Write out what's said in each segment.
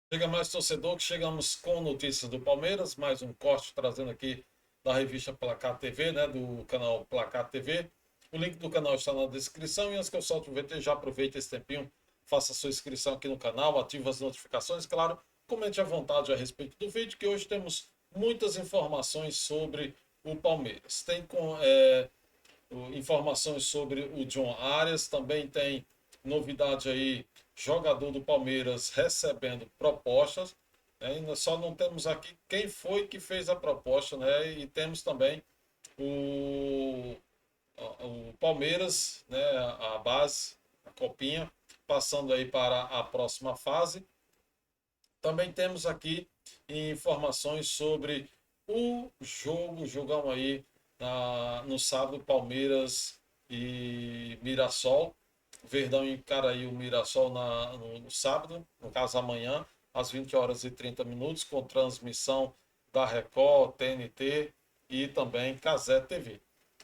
Chega mais torcedor, que chegamos com notícias do Palmeiras, mais um corte trazendo aqui da revista Placar TV, né, do canal Placar TV. O link do canal está na descrição e antes que eu solte o VT, já aproveita esse tempinho, faça sua inscrição aqui no canal, ative as notificações, claro, comente à vontade a respeito do vídeo, que hoje temos muitas informações sobre o Palmeiras. Tem informações sobre o John Arias, também tem novidade aí, jogador do Palmeiras recebendo propostas, né? Ainda só não temos aqui quem foi que fez a proposta, né? E temos também o, o Palmeiras, né? A base, a copinha, passando aí para a próxima fase. Também temos aqui informações sobre o jogão aí no sábado, Palmeiras e Mirassol. Verdão encara aí o Mirassol no sábado, no caso amanhã, às 20 horas e 30 minutos, com transmissão da Record, TNT e também Cazé TV.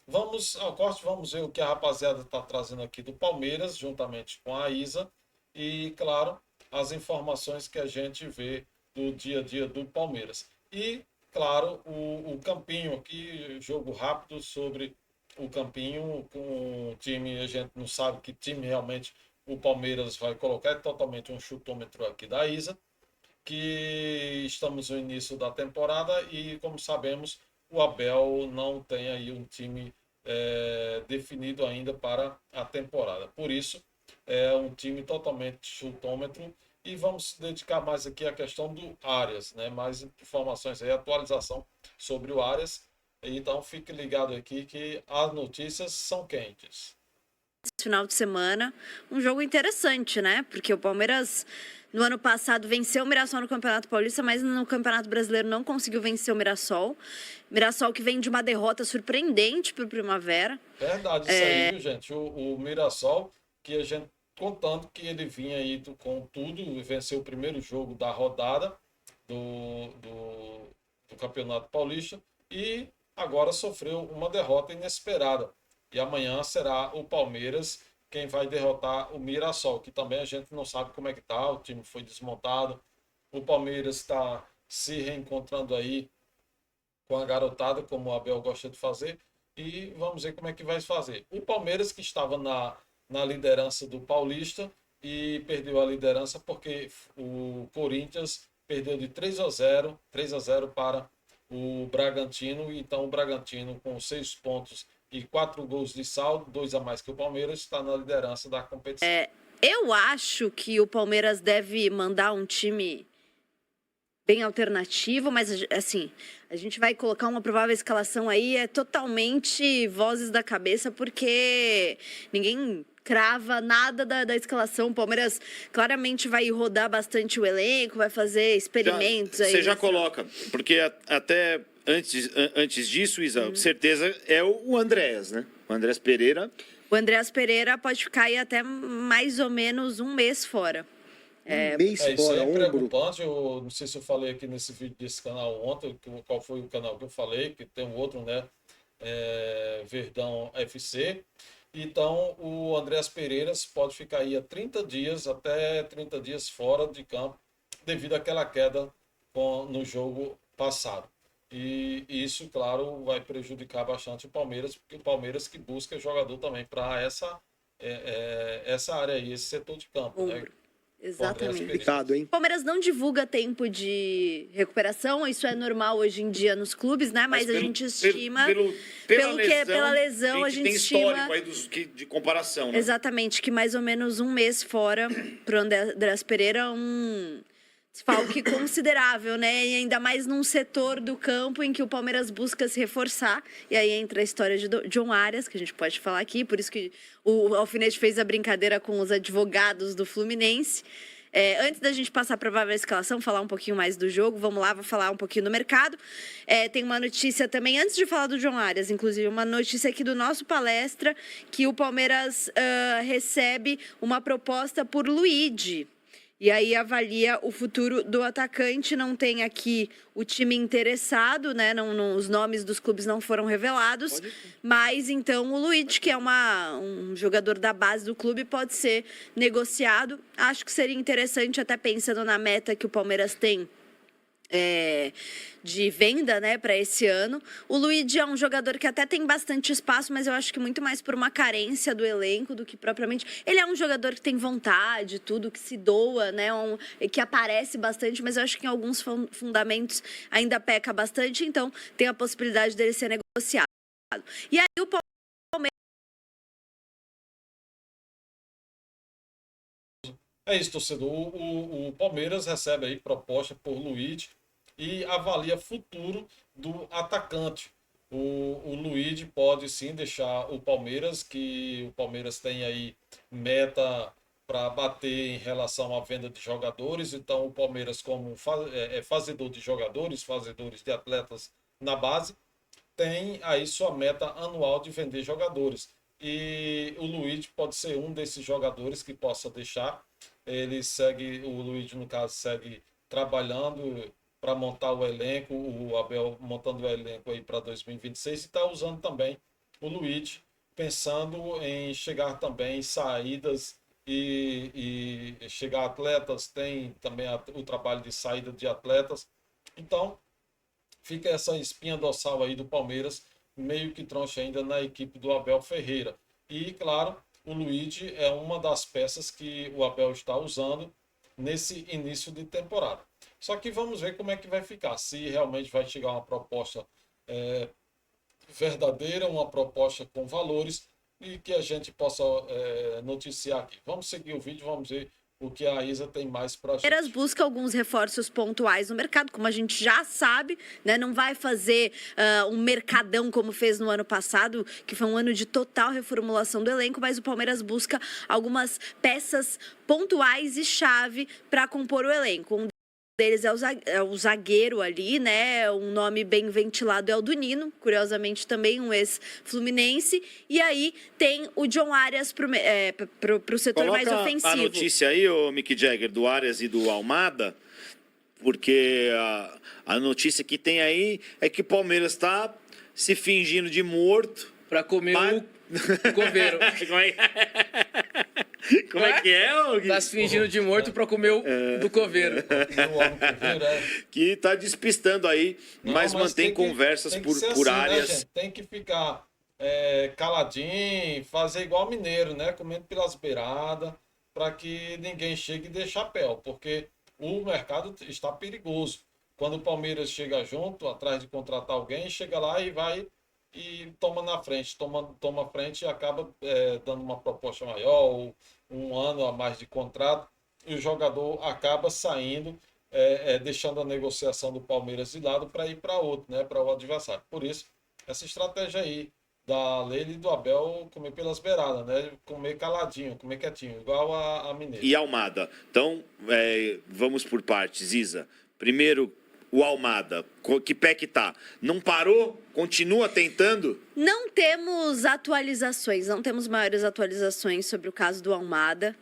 Vamos ao corte, vamos ver o que a rapaziada está trazendo aqui do Palmeiras, juntamente com a Isa, e, claro, as informações que a gente vê do dia a dia do Palmeiras. E, claro, o Campinho aqui, jogo rápido sobre o Campinho, com o time, a gente não sabe que time realmente o Palmeiras vai colocar, é totalmente um chutômetro aqui da Isa, que estamos no início da temporada e, como sabemos, o Abel não tem aí um time definido ainda para a temporada. Por isso, é um time totalmente chutômetro e vamos se dedicar mais aqui à questão do Arias, né? Mais informações aí, atualização sobre o Arias. Então fique ligado aqui que as notícias são quentes. Esse final de semana, um jogo interessante, né? Porque o Palmeiras no ano passado venceu o Mirassol no Campeonato Paulista, mas no Campeonato Brasileiro não conseguiu vencer o Mirassol. Mirassol que vem de uma derrota surpreendente para o Primavera. Verdade, isso aí, viu, gente? O Mirassol, que a gente contando que ele vinha aí com tudo e venceu o primeiro jogo da rodada do Campeonato Paulista e agora sofreu uma derrota inesperada. E amanhã será o Palmeiras quem vai derrotar o Mirassol, que também a gente não sabe como é que tá, o time foi desmontado. O Palmeiras está se reencontrando aí com a garotada, como o Abel gosta de fazer, e vamos ver como é que vai fazer. O Palmeiras, que estava na liderança do Paulista, e perdeu a liderança porque o Corinthians perdeu de 3 a 0 para o Bragantino, então o Bragantino com 6 pontos e 4 gols de saldo, 2 a mais que o Palmeiras, está na liderança da competição. Eu acho que o Palmeiras deve mandar um time bem alternativo, mas assim, a gente vai colocar uma provável escalação aí, é totalmente vozes da cabeça, porque ninguém crava nada da escalação. O Palmeiras claramente vai rodar bastante o elenco, vai fazer experimentos aí. Você já coloca, porque até antes disso, Isa, certeza é o Andréas, né? O Andréas Pereira. O Andréas Pereira pode ficar aí até mais ou menos um mês fora. Isso aí é preocupante. Eu não sei se eu falei aqui nesse vídeo desse canal ontem, qual foi o canal que eu falei, que tem um outro, né? Verdão FC. Então, o Andréas Pereira pode ficar aí até 30 dias fora de campo, devido àquela queda no jogo passado. E isso, claro, vai prejudicar bastante o Palmeiras, porque o Palmeiras que busca jogador também para essa área aí, esse setor de campo, né? Exatamente. Hein? O Palmeiras não divulga tempo de recuperação, isso é normal hoje em dia nos clubes, né? Mas a gente estima, pela lesão, a gente tem estima histórico aí de comparação, né? exatamente, que mais ou menos um mês fora para o Andréas Pereira, um desfalque considerável, né? E ainda mais num setor do campo em que o Palmeiras busca se reforçar. E aí entra a história de John Arias, que a gente pode falar aqui, por isso que o Alfinete fez a brincadeira com os advogados do Fluminense. Antes da gente passar para a provável escalação, falar um pouquinho mais do jogo, vamos lá, vou falar um pouquinho do mercado. Tem uma notícia também, antes de falar do John Arias, inclusive, uma notícia aqui do nosso palestra, que o Palmeiras recebe uma proposta por Luigi. E aí avalia o futuro do atacante. Não tem aqui o time interessado, né? Os nomes dos clubes não foram revelados. Mas então o Luiz, que é um jogador da base do clube, pode ser negociado. Acho que seria interessante, até pensando na meta que o Palmeiras tem de venda, né, para esse ano. O Luiz é um jogador que até tem bastante espaço, mas eu acho que muito mais por uma carência do elenco do que propriamente. Ele é um jogador que tem vontade, tudo, que se doa, né, que aparece bastante, mas eu acho que em alguns fundamentos ainda peca bastante, então tem a possibilidade dele ser negociado. E aí o Palmeiras... É isso, torcedor. O Palmeiras recebe aí proposta por Luiz e avalia futuro do atacante. O Luiz pode sim deixar o Palmeiras, que o Palmeiras tem aí meta para bater em relação à venda de jogadores. Então o Palmeiras, como fazedor de jogadores, fazedores de atletas na base, tem aí sua meta anual de vender jogadores. E o Luiz pode ser um desses jogadores que possa deixar. O Luiz, no caso, segue trabalhando para montar o elenco, o Abel montando o elenco aí para 2026 e está usando também o Luiz, pensando em chegar também saídas e chegar atletas, tem também o trabalho de saída de atletas. Então, fica essa espinha dorsal aí do Palmeiras, meio que troncha ainda na equipe do Abel Ferreira. E, claro, o Luiz é uma das peças que o Abel está usando nesse início de temporada. Só que vamos ver como é que vai ficar, se realmente vai chegar uma proposta verdadeira, uma proposta com valores e que a gente possa noticiar aqui. Vamos seguir o vídeo, vamos ver o que a Isa tem mais para a gente. Palmeiras busca alguns reforços pontuais no mercado, como a gente já sabe, né? Não vai fazer um mercadão como fez no ano passado, que foi um ano de total reformulação do elenco, mas o Palmeiras busca algumas peças pontuais e chave para compor o elenco. Um deles é o zagueiro ali, né? Um nome bem ventilado é o do Nino, curiosamente também um ex-fluminense. E aí tem o John Arias pro setor mais ofensivo. A notícia aí, ô Mick Jagger, do Arias e do Almada, porque a notícia que tem aí é que o Palmeiras está se fingindo de morto para comer o coveiro. Como é que é, Gui? Tá se fingindo de morto para comer o do coveiro. Que tá despistando aí, mas mantém conversas por áreas. Né, gente? Tem que ficar caladinho, fazer igual mineiro, né? Comendo pelas beiradas, para que ninguém chegue e dê chapéu, porque o mercado está perigoso. Quando o Palmeiras chega junto, atrás de contratar alguém, chega lá e vai e toma na frente, toma frente e acaba dando uma proposta maior, ou um ano a mais de contrato, e o jogador acaba saindo, deixando a negociação do Palmeiras de lado para ir para outro, né, para o adversário. Por isso, essa estratégia aí da Leila e do Abel, comer pelas beiradas, né, comer caladinho, comer quietinho, igual a Mineiro. E Almada. Então, vamos por partes, Isa. Primeiro, o Almada, que pé que tá? Não parou? Continua tentando? Não temos atualizações, não temos maiores atualizações sobre o caso do Almada.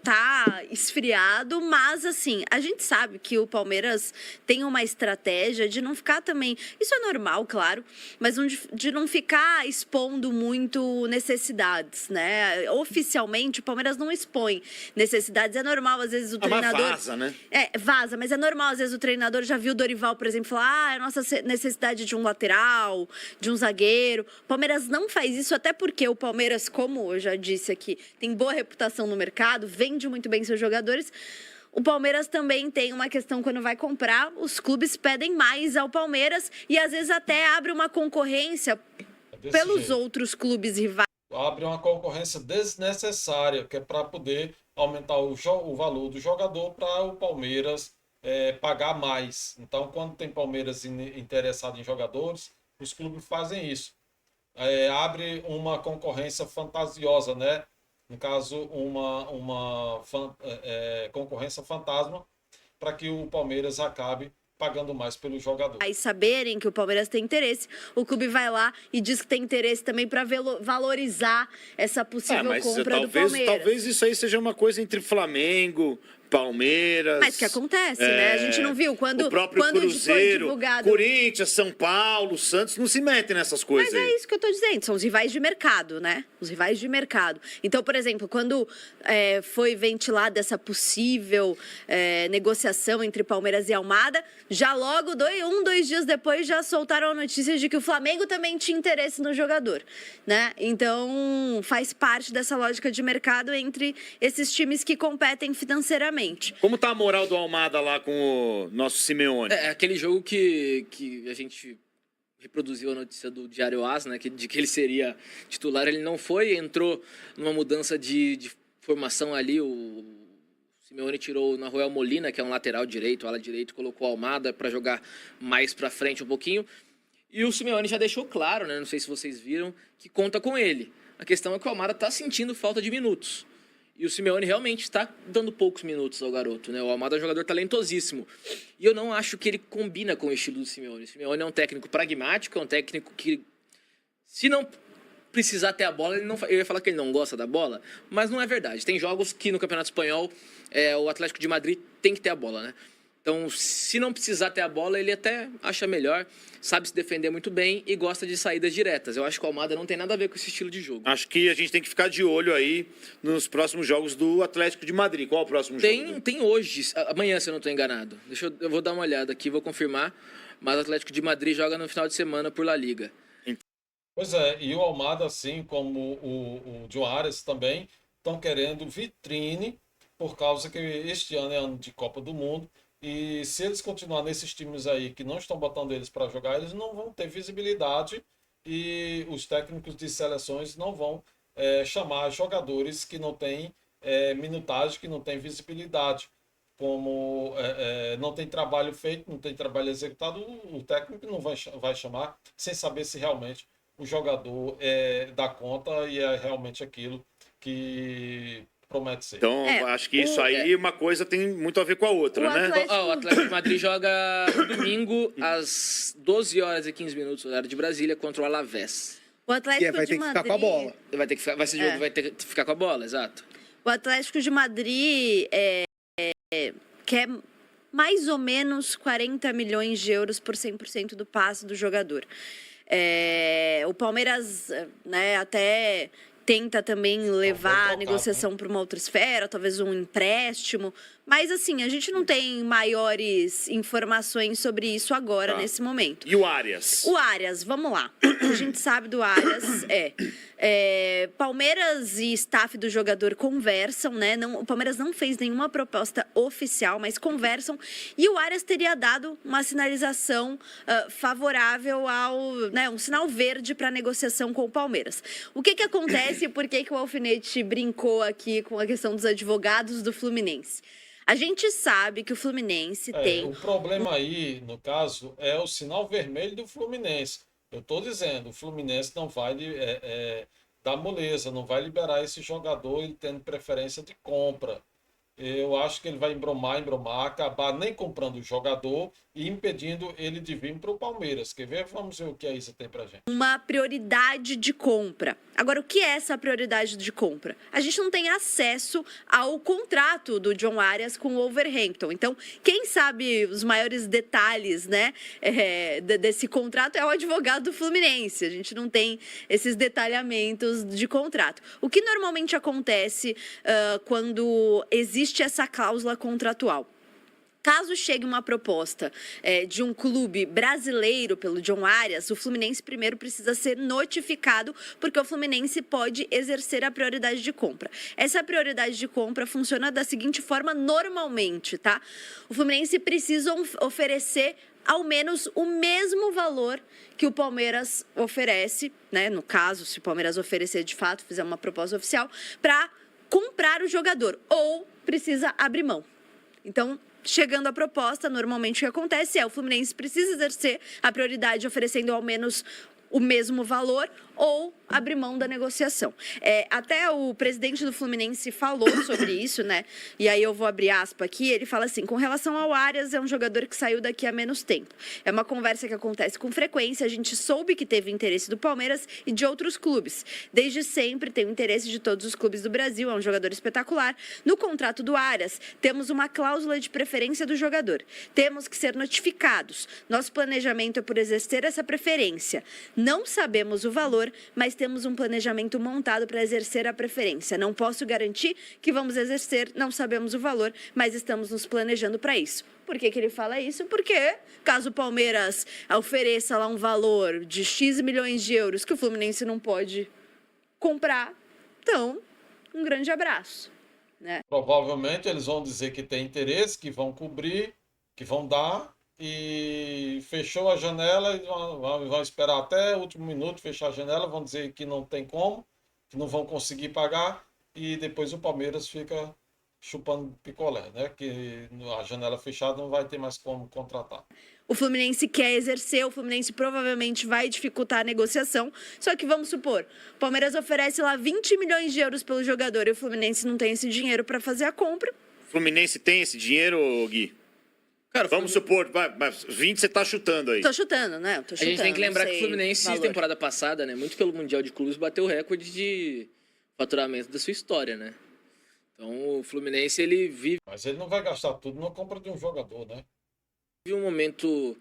Tá esfriado, mas assim, a gente sabe que o Palmeiras tem uma estratégia de não ficar também, isso é normal, claro, mas de não ficar expondo muito necessidades, né? Oficialmente, o Palmeiras não expõe necessidades, é normal, às vezes o treinador... Mas vaza, né? Vaza, mas é normal, às vezes o treinador já viu o Dorival, por exemplo, falar, a nossa necessidade de um lateral, de um zagueiro. O Palmeiras não faz isso, até porque o Palmeiras, como eu já disse aqui, tem boa reputação no mercado, vende muito bem seus jogadores. O Palmeiras também tem uma questão, quando vai comprar, os clubes pedem mais ao Palmeiras e às vezes até abre uma concorrência pelos outros clubes rivais. Abre uma concorrência desnecessária, que é para poder aumentar o valor do jogador para o Palmeiras pagar mais. Então, quando tem Palmeiras interessado em jogadores, os clubes fazem isso. Abre uma concorrência fantasiosa, né? No caso, uma concorrência fantasma para que o Palmeiras acabe pagando mais pelo jogador. Aí saberem que o Palmeiras tem interesse, o clube vai lá e diz que tem interesse também para valorizar essa possível compra do Palmeiras. Talvez isso aí seja uma coisa entre Flamengo, Palmeiras. Mas que acontece, né? A gente não viu quando o próprio quando Cruzeiro, foi divulgado. Corinthians, São Paulo, Santos não se metem nessas coisas Mas aí. é isso que eu tô dizendo, são os rivais de mercado, né? Os rivais de mercado. Então, por exemplo, quando foi ventilada essa possível negociação entre Palmeiras e Almada, já logo, 2 dias depois, já soltaram a notícia de que o Flamengo também tinha interesse no jogador, né? Então, faz parte dessa lógica de mercado entre esses times que competem financeiramente. Como tá a moral do Almada lá com o nosso Simeone? É aquele jogo que a gente reproduziu a notícia do Diário AS, né? De que ele seria titular. Ele não foi, entrou numa mudança de formação ali. O Simeone tirou o Nahuel Molina, que é um lateral direito, ala direito, colocou o Almada para jogar mais para frente um pouquinho. E o Simeone já deixou claro, né? Não sei se vocês viram, que conta com ele. A questão é que o Almada está sentindo falta de minutos. E o Simeone realmente está dando poucos minutos ao garoto, né? O Almada é um jogador talentosíssimo. E eu não acho que ele combina com o estilo do Simeone. O Simeone é um técnico pragmático, é um técnico que, se não precisar ter a bola, ele não, eu ia falar que ele não gosta da bola, mas não é verdade. Tem jogos que no Campeonato Espanhol o Atlético de Madrid tem que ter a bola, né? Então, se não precisar ter a bola, ele até acha melhor, sabe se defender muito bem e gosta de saídas diretas. Eu acho que o Almada não tem nada a ver com esse estilo de jogo. Acho que a gente tem que ficar de olho aí nos próximos jogos do Atlético de Madrid. Qual é o próximo jogo? Tem hoje, amanhã, se eu não estou enganado. Eu vou dar uma olhada aqui, vou confirmar. Mas o Atlético de Madrid joga no final de semana por La Liga. Pois é, e o Almada, assim como o Juárez também, estão querendo vitrine, por causa que este ano é ano de Copa do Mundo. E se eles continuarem nesses times aí que não estão botando eles para jogar, eles não vão ter visibilidade e os técnicos de seleções não vão chamar jogadores que não têm minutagem, que não têm visibilidade. Como não tem trabalho feito, não tem trabalho executado, o técnico não vai chamar sem saber se realmente o jogador dá conta e é realmente aquilo que promete ser. Então, acho que isso aí, uma coisa tem muito a ver com a outra, né? O Atlético de Madrid joga no domingo às 12h15, horário de Brasília, contra o Alavés. O Atlético vai de ter que Madrid... ficar com a bola. Vai ter que ficar com a bola, exato. O Atlético de Madrid quer mais ou menos 40 milhões de euros por 100% do passe do jogador. O Palmeiras, né, até tenta também levar a negociação para uma outra esfera, talvez um empréstimo. Mas, assim, a gente não tem maiores informações sobre isso agora, nesse momento. E o Arias? O Arias, vamos lá. A gente sabe do Arias, Palmeiras e staff do jogador conversam, né? O Palmeiras não fez nenhuma proposta oficial, mas conversam. E o Arias teria dado uma sinalização favorável um sinal verde para a negociação com o Palmeiras. O que acontece e por que o Alfinete brincou aqui com a questão dos advogados do Fluminense? A gente sabe que o Fluminense tem... O problema aí, no caso, é o sinal vermelho do Fluminense. Eu estou dizendo, o Fluminense não vai dar moleza, não vai liberar esse jogador ele tendo preferência de compra. Eu acho que ele vai embromar, acabar nem comprando o jogador e impedindo ele de vir para o Palmeiras. Quer ver? Vamos ver o que a Isa tem pra gente. Uma prioridade de compra. Agora, o que é essa prioridade de compra? A gente não tem acesso ao contrato do John Arias com o Wolverhampton. Então, quem sabe os maiores detalhes, né, desse contrato é o advogado do Fluminense. A gente não tem esses detalhamentos de contrato. O que normalmente acontece quando existe essa cláusula contratual? Caso chegue uma proposta de um clube brasileiro pelo John Arias, o Fluminense primeiro precisa ser notificado, porque o Fluminense pode exercer a prioridade de compra. Essa prioridade de compra funciona da seguinte forma normalmente, tá? O Fluminense precisa oferecer ao menos o mesmo valor que o Palmeiras oferece, né? No caso, se o Palmeiras oferecer de fato, fizer uma proposta oficial, para comprar o jogador, ou precisa abrir mão. Então, chegando a proposta, normalmente o que acontece é o Fluminense precisa exercer a prioridade oferecendo ao menos o mesmo valor, ou abrir mão da negociação. Até o presidente do Fluminense falou sobre isso, né? E aí eu vou abrir aspa aqui, ele fala assim, com relação ao Arias, é um jogador que saiu daqui há menos tempo. É uma conversa que acontece com frequência, a gente soube que teve interesse do Palmeiras e de outros clubes. Desde sempre tem o interesse de todos os clubes do Brasil, é um jogador espetacular. No contrato do Arias, temos uma cláusula de preferência do jogador. Temos que ser notificados. Nosso planejamento é por exercer essa preferência. Não sabemos o valor, mas temos um planejamento montado para exercer a preferência. Não posso garantir que vamos exercer, não sabemos o valor, mas estamos nos planejando para isso. Por que ele fala isso? Porque caso o Palmeiras ofereça lá um valor de X milhões de euros que o Fluminense não pode comprar, então, um grande abraço. Né? Provavelmente eles vão dizer que tem interesse, que vão cobrir, que vão dar, e fechou a janela, e vão esperar até o último minuto fechar a janela, vão dizer que não tem como, que não vão conseguir pagar, e depois o Palmeiras fica chupando picolé, né? Que a janela fechada não vai ter mais como contratar. O Fluminense quer exercer, o Fluminense provavelmente vai dificultar a negociação. Só que vamos supor, o Palmeiras oferece lá 20 milhões de euros pelo jogador e o Fluminense não tem esse dinheiro para fazer a compra. O Fluminense tem esse dinheiro, Gui? Cara, Vamos supor, mas 20 você tá chutando aí. Tô chutando, né? Tô chutando, a gente tem que lembrar não que o sei Fluminense, valor. temporada passada, né, muito pelo Mundial de Clubes, bateu o recorde de faturamento da sua história, né? Então, o Fluminense, ele vive Mas ele não vai gastar tudo na compra de um jogador, né? um momento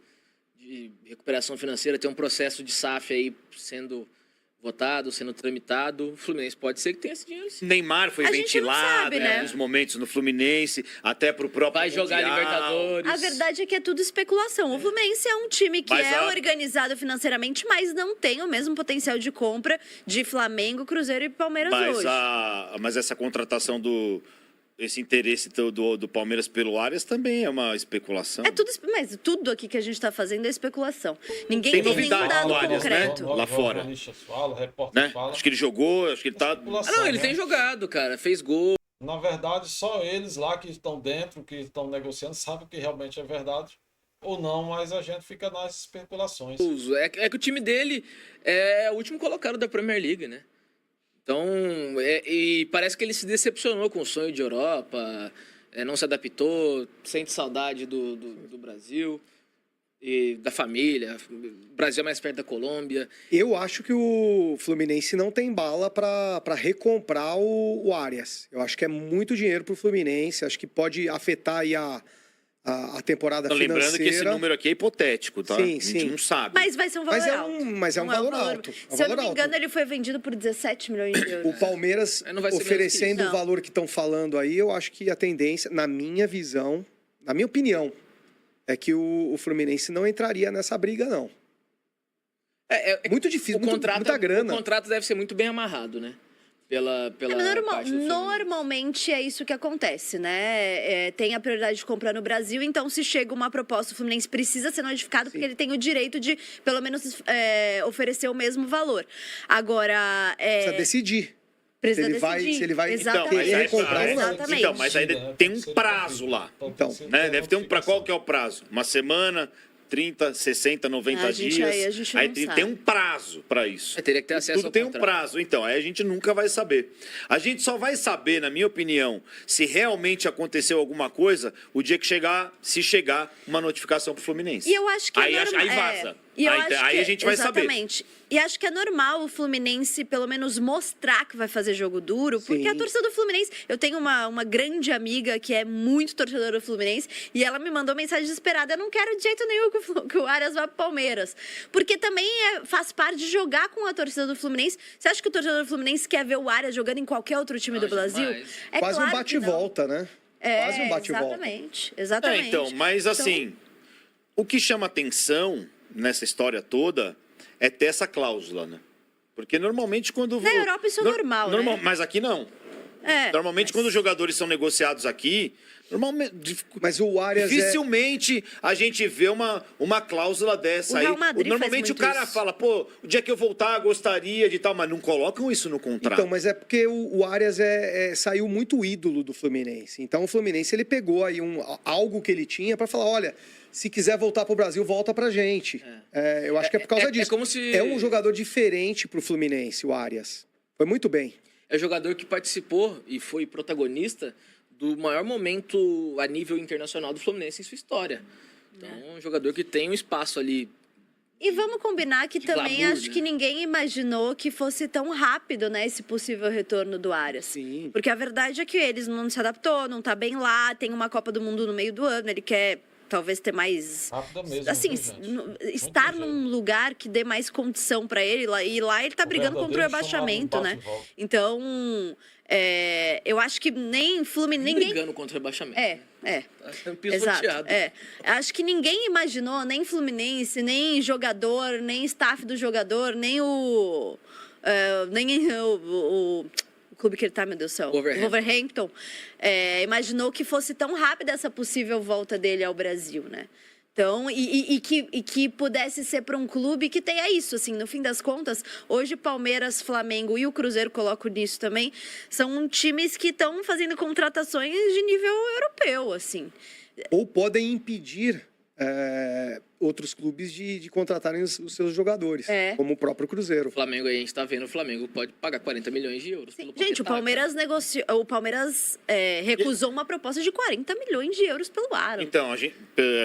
de recuperação financeira, tem um processo de SAF aí sendo votado, sendo tramitado. O Fluminense pode ser que tenha esse dinheiro, sim. Neymar foi A gente não ventilado sabe, em né? alguns momentos no Fluminense, até pro próprio Vai jogar Mundial. Libertadores. A verdade é que é tudo especulação. O Fluminense é um time que Mas é organizado financeiramente, mas não tem o mesmo potencial de compra de Flamengo, Cruzeiro e Palmeiras hoje. Mas essa contratação esse interesse do Palmeiras pelo Arias também é uma especulação. Mas tudo aqui que a gente está fazendo é especulação. Ninguém Tem tem nenhum novidade dado do Arias, né? concreto. Lá fora. Jornalistas falam, repórteres Né? falam. Acho que ele jogou, acho que ele tá... Não, ele né? tem jogado, cara. Fez gol. Na verdade, só eles lá que estão dentro, que estão negociando, sabem o que realmente é verdade ou não, mas a gente fica nas especulações. É que o time dele é o último colocado da Premier League, né? Então, e parece que ele se decepcionou com o sonho de Europa, não se adaptou, sente saudade do Brasil e da família. O Brasil é mais perto da Colômbia. Eu acho que o Fluminense não tem bala para recomprar o Arias. Eu acho que é muito dinheiro para o Fluminense, acho que pode afetar aí a temporada financeira. Lembrando que esse número aqui é hipotético, tá? Sim, A gente sim. não sabe. Mas vai ser um valor alto. Mas é um Não valor alto. É um Se eu não valor me engano, alto. ele foi vendido por 17 milhões de euros. O Palmeiras Não vai ser menos que oferecendo isso. o valor que estão falando aí, eu acho que a tendência, na minha visão, na minha opinião, é que o Fluminense não entraria nessa briga, não. Muito difícil, muita grana. O contrato deve ser muito bem amarrado, né? Pela parte do Fluminense. Normalmente é isso que acontece, né? Tem a prioridade de comprar no Brasil, então se chega uma proposta, o Fluminense precisa ser notificado porque ele tem o direito de, pelo menos, oferecer o mesmo valor. Agora... Precisa decidir. Precisa se ele vai Exatamente. querer recomprar ou não. Exatamente. Então, mas aí tem um prazo lá. Então, Né? Deve ter qual que é o prazo? Uma semana, 30, 60, 90 dias. Aí a gente não tem sabe. um prazo para isso. Teria que ter acesso Tudo ao tem um contrato. prazo. Então, aí a gente nunca vai saber. A gente só vai saber, na minha opinião, se realmente aconteceu alguma coisa o dia que se chegar uma notificação pro Fluminense. E eu acho que aí, é normal. aí vaza. E eu Aí- acho aí que, a gente vai saber. exatamente. E acho que é normal o Fluminense, pelo menos, mostrar que vai fazer jogo duro, porque Sim. a torcida do Fluminense... Eu tenho uma grande amiga que é muito torcedora do Fluminense e ela me mandou mensagem desesperada. Eu não quero de jeito nenhum que o Arias vá pro Palmeiras. Porque também faz parte de jogar com a torcida do Fluminense. Você acha que o torcedor do Fluminense quer ver o Arias jogando em qualquer outro time do Brasil? jamais. É Quase claro um que bate-volta, né? não. Quase um bate-volta. Exatamente, exatamente. Então, mas assim, o que chama atenção nessa história toda é ter essa cláusula, né? Porque normalmente quando... Na Europa isso é normal, né? Mas aqui não. Normalmente, quando os jogadores são negociados aqui, mas o Arias dificilmente a gente vê uma cláusula dessa aí. Normalmente o cara fala, pô, o dia que eu voltar, gostaria de tal, mas não colocam isso no contrato. Então, mas é porque o Arias saiu muito ídolo do Fluminense. Então o Fluminense ele pegou aí algo que ele tinha para falar, olha, se quiser voltar pro Brasil, volta pra gente. Eu acho que é por causa disso. É um jogador diferente pro Fluminense, o Arias. Foi muito bem. É um jogador que participou e foi protagonista do maior momento a nível internacional do Fluminense em sua história. Então, um jogador que tem um espaço ali. E vamos combinar que também glamour, acho que ninguém imaginou que fosse tão rápido, né, esse possível retorno do Arias. Sim. Porque a verdade é que eles não se adaptou, não tá bem lá, tem uma Copa do Mundo no meio do ano, ele quer talvez ter mais... Rápida mesmo, assim, estar num lugar que dê mais condição para ele, e lá ele tá brigando contra o rebaixamento, né? Então... eu acho que nem Fluminense... Ninguém brigando contra o rebaixamento. Exato. Acho que ninguém imaginou, nem Fluminense, nem jogador, nem staff do jogador, nem o clube que ele tá, meu Deus do céu, Wolverhampton, imaginou que fosse tão rápida essa possível volta dele ao Brasil, né? Então, e que pudesse ser para um clube que tenha isso, assim, no fim das contas, hoje Palmeiras, Flamengo e o Cruzeiro, coloco nisso também, são times que estão fazendo contratações de nível europeu, assim. Ou podem impedir outros clubes de contratarem os seus jogadores, como o próprio Cruzeiro. O Flamengo aí, a gente tá vendo, o Flamengo pode pagar 40 milhões de euros pelo Gente, o Palmeiras recusou uma proposta de 40 milhões de euros pelo Aaron. Então, a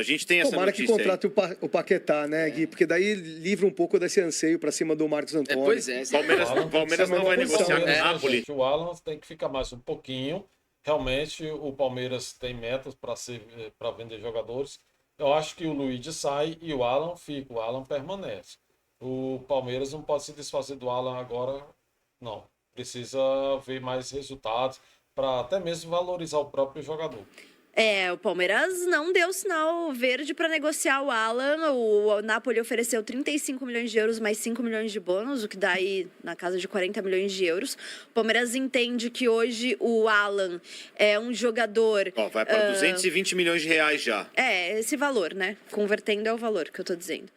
gente tem essa Tomara notícia que contrate o Paquetá, né, Gui? Porque daí livra um pouco desse anseio pra cima do Marcos Antônio. Pois é. Palmeiras não vai negociar com o Napoli. O Alan tem que ficar mais um pouquinho. Realmente, o Palmeiras tem metas para vender jogadores. Eu acho que o Luigi sai e o Alan fica. O Alan permanece. O Palmeiras não pode se desfazer do Alan agora, não. Precisa ver mais resultados para até mesmo valorizar o próprio jogador. O Palmeiras não deu sinal verde para negociar o Alan. O Napoli ofereceu 35 milhões de euros mais 5 milhões de bônus, o que dá aí na casa de 40 milhões de euros. O Palmeiras entende que hoje o Alan é um jogador... Vai para 220 milhões de reais já. Esse valor, né? Convertendo é o valor que eu tô dizendo.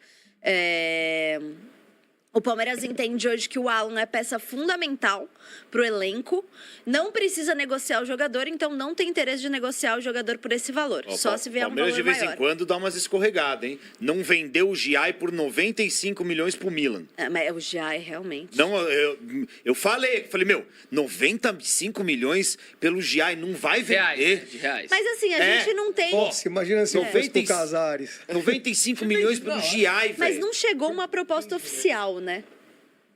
O Palmeiras entende hoje que o Alan é peça fundamental para o elenco. Não precisa negociar o jogador, então não tem interesse de negociar o jogador por esse valor. Só se vier um valor maior. O Palmeiras de vez em quando dá umas escorregadas, hein? Não vendeu o Giai por 95 milhões pro Milan. Mas o Giai realmente... Não, eu falei, 95 milhões pelo Giai, não vai vender. Reais. Mas assim, a gente não tem... Nossa, imagina se eu fosse pro Casares. 95 milhões pelo Giai, velho. Mas não chegou uma proposta oficial, né?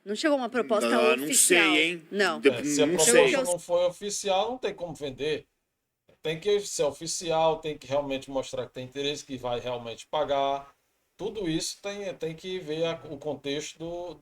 Não chegou uma proposta oficial. Não sei, hein? Não. Se a proposta não foi oficial, não tem como vender. Tem que ser oficial, tem que realmente mostrar que tem interesse, que vai realmente pagar. Tudo isso tem que ver o contexto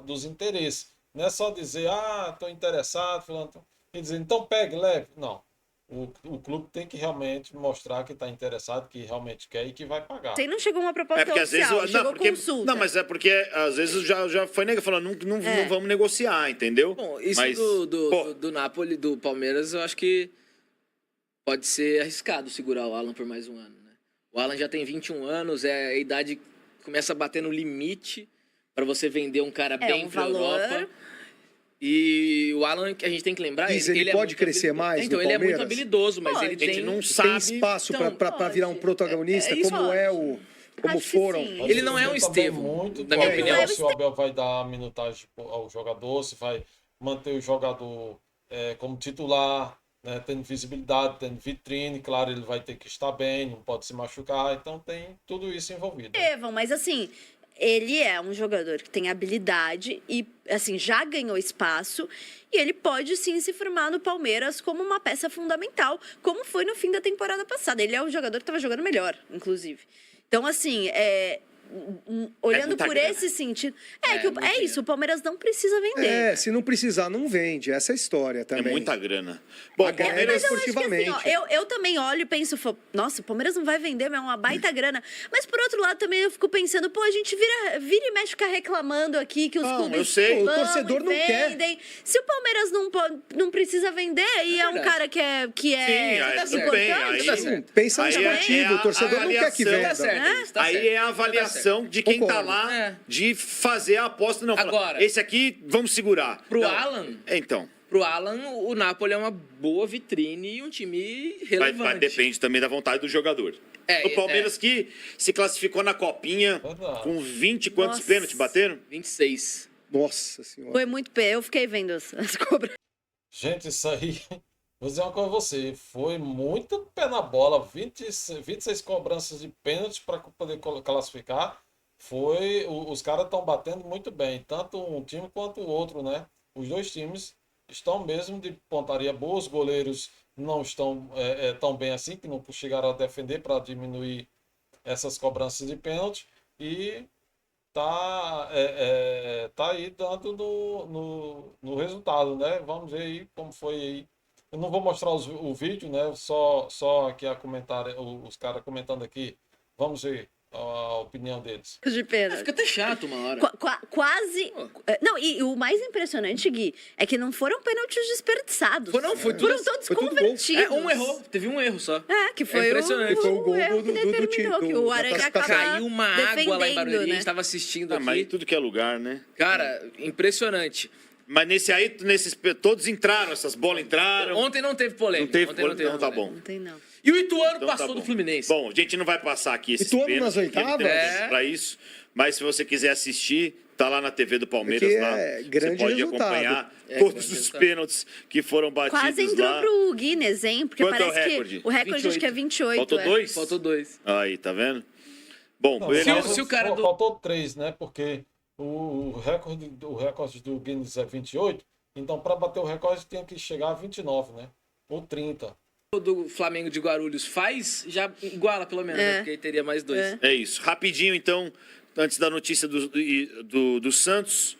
dos interesses. Não é só dizer, estou interessado, fulano. Quer dizer, então pegue, leve. Não. O clube tem que realmente mostrar que está interessado, que realmente quer e que vai pagar. Não chegou uma proposta oficial, chegou consulta. Não, mas é porque às vezes já foi falando, não vamos negociar, entendeu? Bom, isso do Napoli, do Palmeiras, eu acho que pode ser arriscado segurar o Alan por mais um ano, né? O Alan já tem 21 anos, a idade começa a bater no limite para você vender um cara bem para a Europa. E o Alan, que a gente tem que lembrar... Ele pode crescer mais então, no ele Palmeiras? É muito habilidoso, mas ele tem... não sabe... Tem espaço para virar um protagonista, como foram... Ele não é um Estevão, na minha opinião. Se o Abel vai dar minutagem ao jogador, se vai manter o jogador como titular, né, tendo visibilidade, tendo vitrine, claro, ele vai ter que estar bem, não pode se machucar, então tem tudo isso envolvido. Mas assim... Ele é um jogador que tem habilidade e, assim, já ganhou espaço e ele pode, sim, se firmar no Palmeiras como uma peça fundamental, como foi no fim da temporada passada. Ele é o jogador que estava jogando melhor, inclusive. Então, assim, olhando muita por grana. esse sentido. Muito É isso, o Palmeiras não precisa vender. Se não precisar, não vende. Essa é a história É também. muita grana. Bom, A grana Palmeiras... Mas eu acho que assim, esportivamente. eu também olho e penso, nossa, o Palmeiras não vai vender, mas é uma baita grana. Mas por outro lado também eu fico pensando, pô, a gente vira e mexe ficar reclamando aqui que os Não, clubes eu sei. O vão torcedor e não quer. vendem. Se o Palmeiras não precisa vender e é um verdade. cara que é Sim, aí tudo importante. bem, aí- Tá certo. Pensa no Aí esportivo, é o torcedor não quer que avaliação. venda. Tá certo, tá Aí certo. é a avaliação de quem tá Concordo. lá, É. de fazer a aposta. Não, falar, Agora- esse aqui, vamos segurar. Pro Não. Alan, Então, Pro Alan, o Napoli é uma boa vitrine e um time relevante. depende também da vontade do jogador. É, O Palmeiras que se classificou na Copinha Verdade. com 20 quantos Nossa. pênaltis bateram? 26. Nossa senhora. Foi muito pé. Eu fiquei vendo as cobras. Gente, isso aí, vou dizer uma coisa a você, foi muito pé na bola, 26 cobranças de pênalti para poder classificar. Os caras estão batendo muito bem, tanto um time quanto o outro, né? Os dois times estão mesmo de pontaria boa, os goleiros não estão tão bem assim, que não chegaram a defender para diminuir essas cobranças de pênalti, e tá aí dando no resultado, né? Vamos ver aí como foi aí. Eu não vou mostrar o vídeo, né? Só aqui os caras comentando aqui. Vamos ver a opinião deles. De pena. Fica até chato uma hora. Quase. Não, e o mais impressionante, Gui, é que não foram pênaltis desperdiçados. Foi todos. Foi Foram todos tudo gol. convertidos. Um errou, teve um erro só. Que foi impressionante. Foi o gol erro do- que do determinou, time, que o da Aranha classificação. acaba Caiu uma água lá em defendendo, Barueri, a né? gente tava assistindo Ah, mas em aqui. tudo que é lugar, né? Cara, impressionante. Mas todos entraram, essas bolas entraram. Ontem não teve polêmica. Não teve Ontem polêmica, não tá polêmica. bom. Não tem, não. E o Ituano Então tá passou bom. do Fluminense. Bom, a gente não vai passar aqui esses Ituano pênaltis, nas porque não tem oitavas? tempo pra isso. Mas se você quiser assistir, tá lá na TV do Palmeiras Porque lá. é Você grande pode resultado. acompanhar É, todos grande os resultado. pênaltis que foram batidos Quase entrou lá. pro Guinness, hein? Porque Quanto é o parece recorde? que o recorde acho que é 28. Faltou é. dois? Faltou 2. Aí, tá vendo? Bom, Não, beleza. se o cara do- Faltou 3, né? Porque o recorde do Guinness é 28. Então, para bater o recorde, tinha que chegar a 29, né? Ou 30. O do Flamengo de Guarulhos faz, já iguala pelo menos, né? Porque aí teria mais 2. É. É isso. Rapidinho, então, antes da notícia do Santos.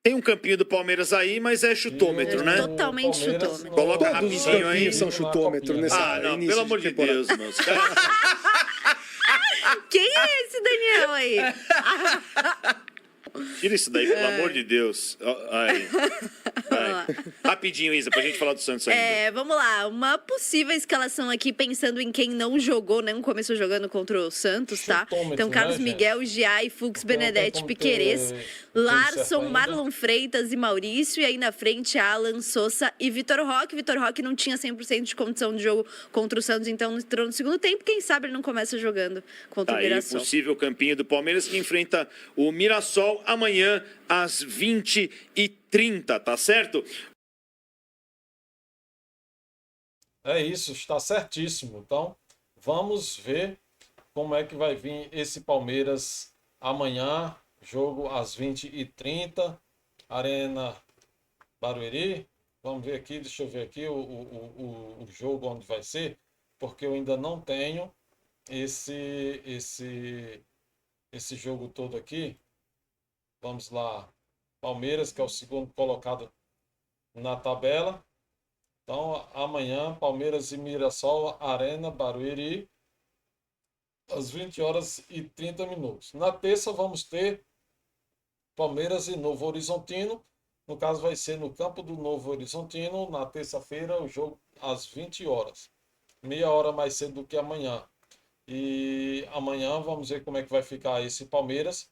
Tem um campinho do Palmeiras aí, mas é chutômetro, E né? o Totalmente Palmeiras chutômetro. não- Coloca Todos os rapidinho aí. campinhos são chutômetro nesse Ah, não, início pelo amor de temporada. Deus, meus caras. Quem é esse Daniel aí? Tira isso daí, pelo amor de Deus. Ó, aí. Vai. Rapidinho, Isa, pra gente falar do Santos ainda. Vamos lá, uma possível escalação aqui, pensando em quem não jogou, não começou jogando contra o Santos, tá? Chutômetro, Então, Carlos né, gente? Miguel, Giai, Fux, Então, Benedetti, tem como Piquerez, ter time certo Larson, ainda. Marlon Freitas e Maurício. E aí na frente, Alan, Sousa e Vitor Roque. Vitor Roque não tinha 100% de condição de jogo contra o Santos, então entrou no segundo tempo. Quem sabe ele não começa jogando contra o Aí, Mirassol. possível campinho do Palmeiras que enfrenta o Mirassol amanhã às 20h30, tá certo? É isso, está certíssimo. Então, vamos ver como é que vai vir esse Palmeiras amanhã. Jogo às 20h30, Arena Barueri. Vamos ver aqui, deixa eu ver aqui o jogo onde vai ser, porque eu ainda não tenho esse jogo todo aqui. Vamos lá. Palmeiras, que é o segundo colocado na tabela. Então, amanhã, Palmeiras e Mirassol, Arena Barueri, às 20h30. Na terça, vamos ter Palmeiras e Novo Horizontino. No caso, vai ser no campo do Novo Horizontino, na terça-feira, o jogo às 20h. Meia hora mais cedo do que amanhã. E amanhã vamos ver como é que vai ficar esse Palmeiras,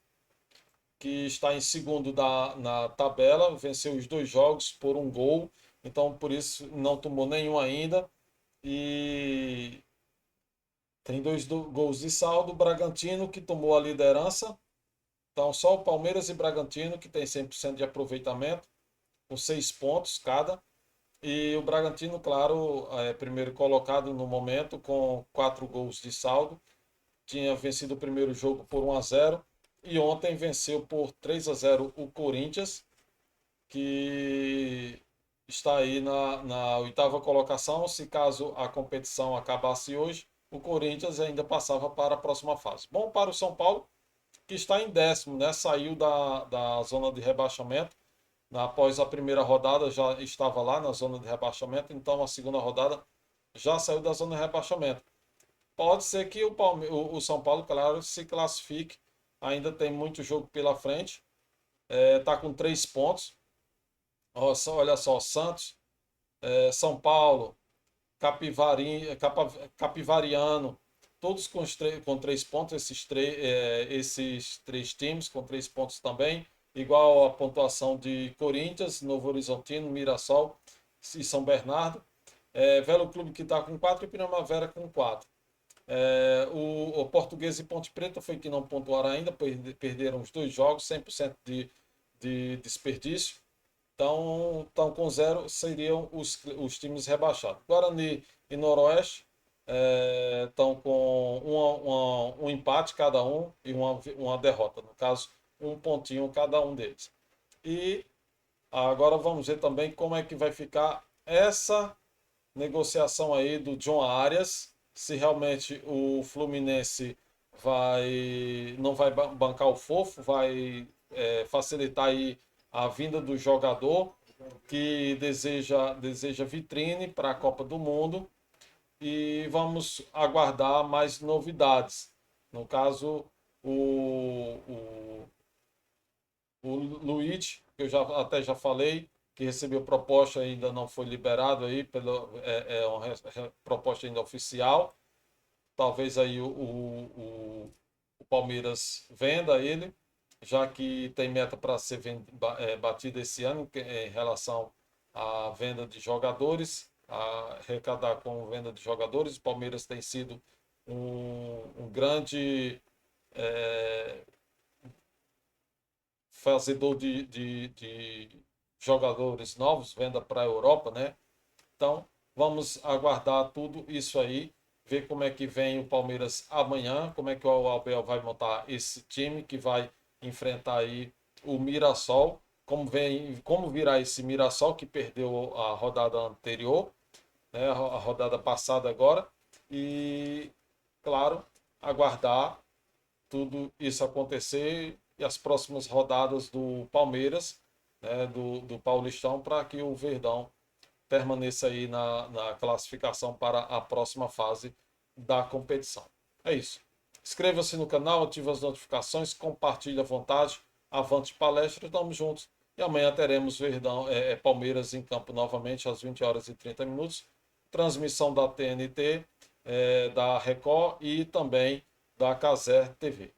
que está em segundo na tabela, venceu os 2 jogos por 1 gol, então por isso não tomou nenhum ainda. E tem 2 gols de saldo. Bragantino, que tomou a liderança. Então só o Palmeiras e Bragantino, que tem 100% de aproveitamento, com 6 pontos cada. E o Bragantino, claro, é primeiro colocado no momento, com 4 gols de saldo. Tinha vencido o primeiro jogo por 1-0. E ontem venceu por 3-0 o Corinthians, que está aí na 8ª colocação. Se caso a competição acabasse hoje, o Corinthians ainda passava para a próxima fase. Bom para o São Paulo, que está em 10º, né? Saiu da zona de rebaixamento. Após a primeira rodada já estava lá na zona de rebaixamento, então a segunda rodada já saiu da zona de rebaixamento. Pode ser que o São Paulo, claro, se classifique. Ainda tem muito jogo pela frente. Está com 3 pontos. Olha só, Santos, São Paulo, Capivariano, todos com 3 pontos, esses 3 times com 3 pontos também, igual a pontuação de Corinthians, Novo Horizontino, Mirassol e São Bernardo. Velo Clube que está com 4 e Primavera com 4. O Português e Ponte Preta foi que não pontuaram ainda, perderam os 2 jogos, 100% de desperdício. Então, com 0 seriam os times rebaixados. Guarani e Noroeste estão com um empate cada um e uma derrota. No caso, 1 pontinho cada um deles. E agora vamos ver também como é que vai ficar essa negociação aí do John Arias, se realmente o Fluminense não vai bancar o fofo, vai facilitar aí a vinda do jogador que deseja vitrine para a Copa do Mundo, e vamos aguardar mais novidades. No caso, o Luiz, que eu até já falei, que recebeu proposta, ainda não foi liberado aí, é uma proposta ainda oficial. Talvez aí o Palmeiras venda ele, já que tem meta para ser batida esse ano em relação à venda de jogadores, a arrecadar com venda de jogadores. O Palmeiras tem sido um grande fazedor de jogadores novos, venda para a Europa, né? Então, vamos aguardar tudo isso aí, ver como é que vem o Palmeiras amanhã, como é que o Abel vai montar esse time que vai enfrentar aí o Mirassol, como virá esse Mirassol que perdeu a rodada anterior, né, a rodada passada agora, e, claro, aguardar tudo isso acontecer e as próximas rodadas do Palmeiras, né, do Paulistão, para que o Verdão permaneça aí na classificação para a próxima fase da competição. É isso. Inscreva-se no canal, ative as notificações, compartilhe à vontade. Avante palestra, estamos juntos. E amanhã teremos Palmeiras em campo novamente às 20h30. Transmissão da TNT, da Record e também da Caser TV.